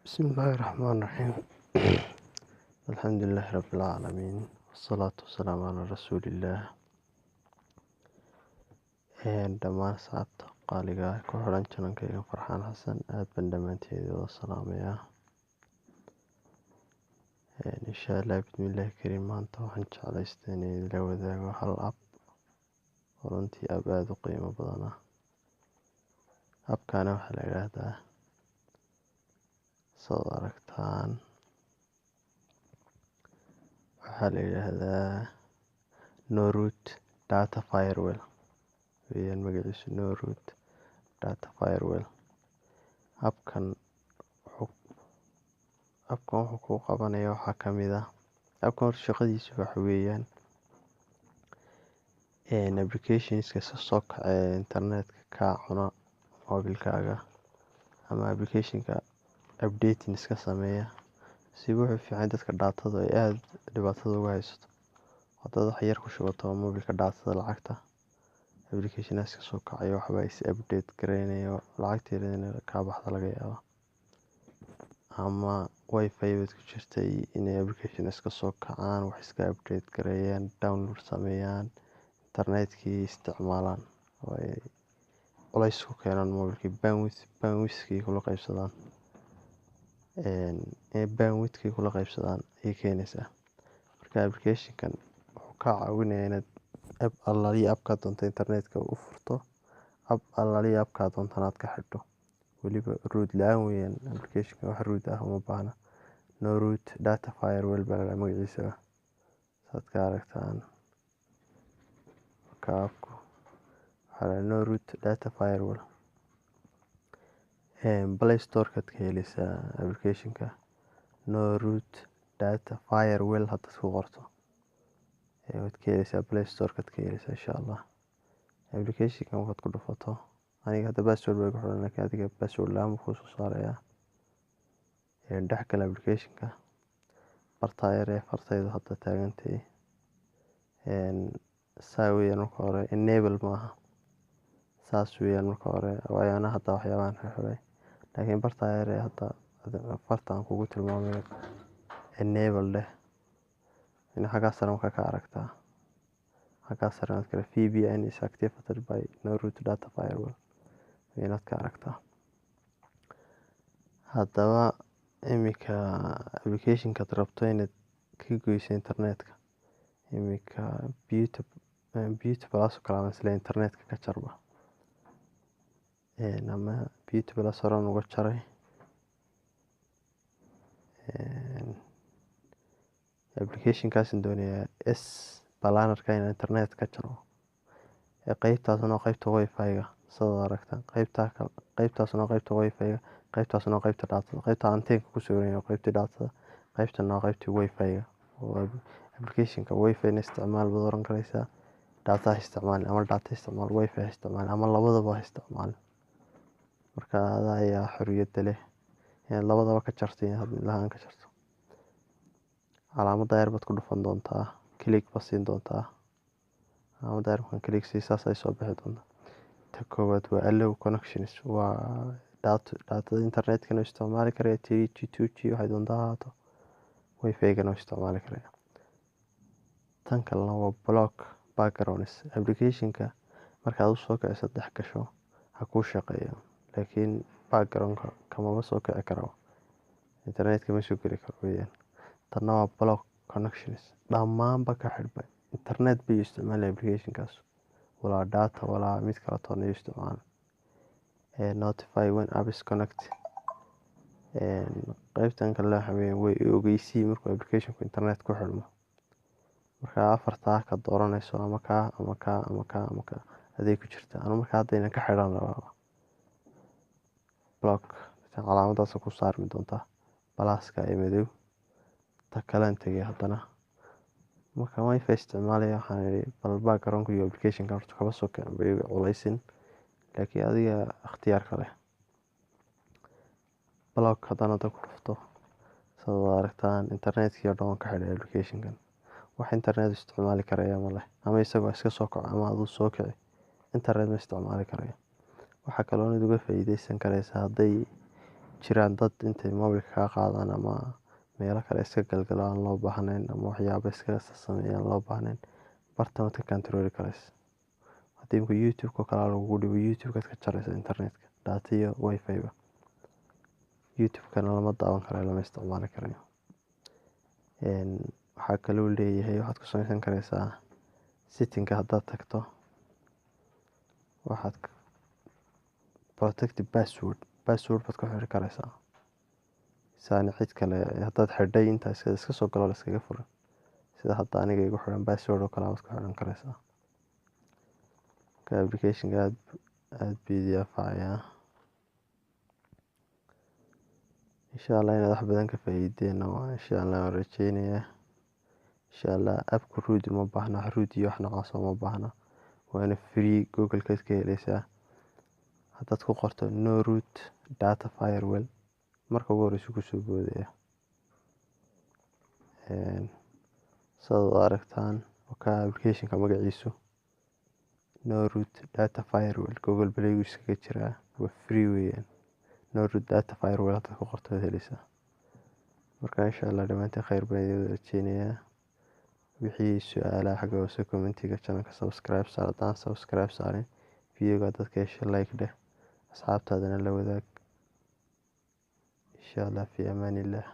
بسم الله الرحمن الرحيم الحمد لله رب العالمين والصلاة والسلام على رسول الله dhammaan asxaabta qaaliga ah ku xiran channelkayga farxaan xasan aad baan dhammaanteed wada salaamayaa insha allah bismillahi kariim maanta waxaan jeclaystay inay la wadaago hal app oo runtii app aad u qiimo badan ah appkana waxaa la yidhaahdaa soo aragtaan waxaa la yidhaahdaa Norwood Data Firewall weyaan magaciisu Norwood Data Firewall appkan wuxuu ku qabanaya waxaa kamid ah appkan horta shaqadiisu waxa weeyaan applicationska soo kacaya internetka ka cuna mobilkaaga ama applicationka updating iska sameeya si wuxuu fiican dadka daatada ay aad dhibaatada uga haysato haddaad wax yar ku shubato mobilka daatada lacagta applicationaska soo kacayo waxba is update gareynayo lacagteedana ka baxda laga yaabo ama wifi baad ku jirtay inay application iska soo kacaan wax iska update gareeyaan download sameeyaan internetkii isticmaalaan oo ay culays ku keenaan mobilkii bandwidthkii kula qaybsadaan ay keenaysaa marka applicationkan wuxuu ka caawinayaa inaad app allaliya appka doonto internetka u furto app allaliya appka doontana aad ka xidho weliba root la-aan weeyaan applicationka wax root ah uma baahna Norwood Data Firewall baa la magaciisa saad ka aragtaan appku waxaa la Norwood Data Firewall Play Store kaad ka helaysaa applicationka Norwood Data Firewall haddaad ku qorto waad ka helaysaa Play Store kaad ka helaysaa insha allah applicationka markaad ku dhufato aniga hadda password baa ku xiran laakiin adiga password la-aan buu kuu soo saarayaa dhexgal applicationka bartaayare fartaydu hadda taagantay saa weeyaan marka hore enable maaha saas weeyaan marka hore waayo ana hadda waxyaabahan xirxiray laakiin bartaayare hadda fartaan kugu tilmaamay enable leh in xaggaa sare marka ka aragtaa xaggaa sare aad kale VPN is activated by Norwood Data Firewall inaad ka aragtaa haddaba imika applicationkaad rabto inaad ka goyso internetka imika beauty plus kala masla internetka ka jarba ama beauty plus horan uga jaray applicationkaas doonaya plannerka in internet ka jaro qaybtaasna qaybta wifi-ga soo aragtaan qaybtaasna qaybta wifi-ga qaybtaasna qaybta data qaybta anteenka ku soo qaybta data qaybtana qaybta wifi-ga oo applicationka wifi-na isticmaal baad oran karaysaa data isticmaal ama data isticmaal wifi isticmaal ama labadaba isticmaal marka ayaa xorriyad leh in labadaba ka jartay lahaan ka jarto calaamadda yar baad ku dhufan doontaa click baad siin doontaa calaamadda yar markaan click siisaas ay soo bixi doontaa ta koowaad waa allow connections waa daatada internetka noo isticmaali karaya 3G 2G waxay doontaa ahaato wifi-ga noo isticmaali karaya tan kalena waa block backgrounds applicationka markaad u soo kiciso dhex gasho ha kuu shaqeeyo laakiin backgroundka kamaba soo kici karo internetka ma soo geli karo weeyaan tanna waa block connections dhammaanba ka xidhmay internet bay isticmaalaya applicationkaas walaa data walaa mid kala toona isticmaal notify when apps connect qaybtan kale waxa weeyaan way ogeysii markuu applicationku internet ku xidhmo marka afartaa ka dooranayso ama ka adeeg ku jirta anu marka haddayna ka xidhan rabaa block calaamadaas ku saarmi doontaa balaaska ee madow ta kalaan tagay haddana marka wifi isticmaalaya waxaan idhi bal backgroundka iyo applicationka horta kaba soo kicin bay culaysin laakiin adiga ikhtiyaarka leh block haddana ku dhufto soo aragtaan internetkii oo dhan ka xidhay applicationkan wax internet isticmaali karaya ma leh ama isagoo iska soo kaco ama aduu soo kici internet ma isticmaali karaya waxaa kaloo uga faa'iideysan karaysaa hadday jiraan dad intay mobilka kaa qaadaan ama meelo kale iska galgalo aan loo baahnayn ama waxyaabo iska sameeya aan loo baahnayn bartan waad ka control karaysa. haddii imika youtube-ka kale lagu dhibo youtube-kaad ka jaraysa internetka data iyo wifi-ba youtube-kana lama daawan karayo lama isticmaali karayo. waxaa kaloo leeyahay waxaad ku samaysan karaysaa setting-ka haddaad tagto waxaad protected password baad ku xiri karaysaa saani cid kale haddaad xidhay intaas iska soo galo la iskaga furan sida hadda aniga igu xiran password oo kale aad ku xiran karaysaa. application-ka aad buu anfacayaa. insha allah inaad wax badan ka faa'iideen insha allah waan rajeynayaa. insha allah appku root uma baahna wax root iyo wax noocaas uma baahna waana free google-kaad ka helaysaa. haddaad ku qorto no root data firewall marka ugu horeysa kusoo boodaya. sidaad u aragtaan ka application-ka magaciisu no root data firewall google play iskaga jiraa waa free weeyaan. no root data firewall haddaad ku qorto waad helaysaa. marka insha allah dhammaantiin khayr baan idin rajeynayaa. wixii su-aalaha xagga hoose commentiga channelka subscribe saar haddaan subscribe saarin videoga dadka hesha like dheh asxaabtaadana la wadaag. insha allah fi amaan illah.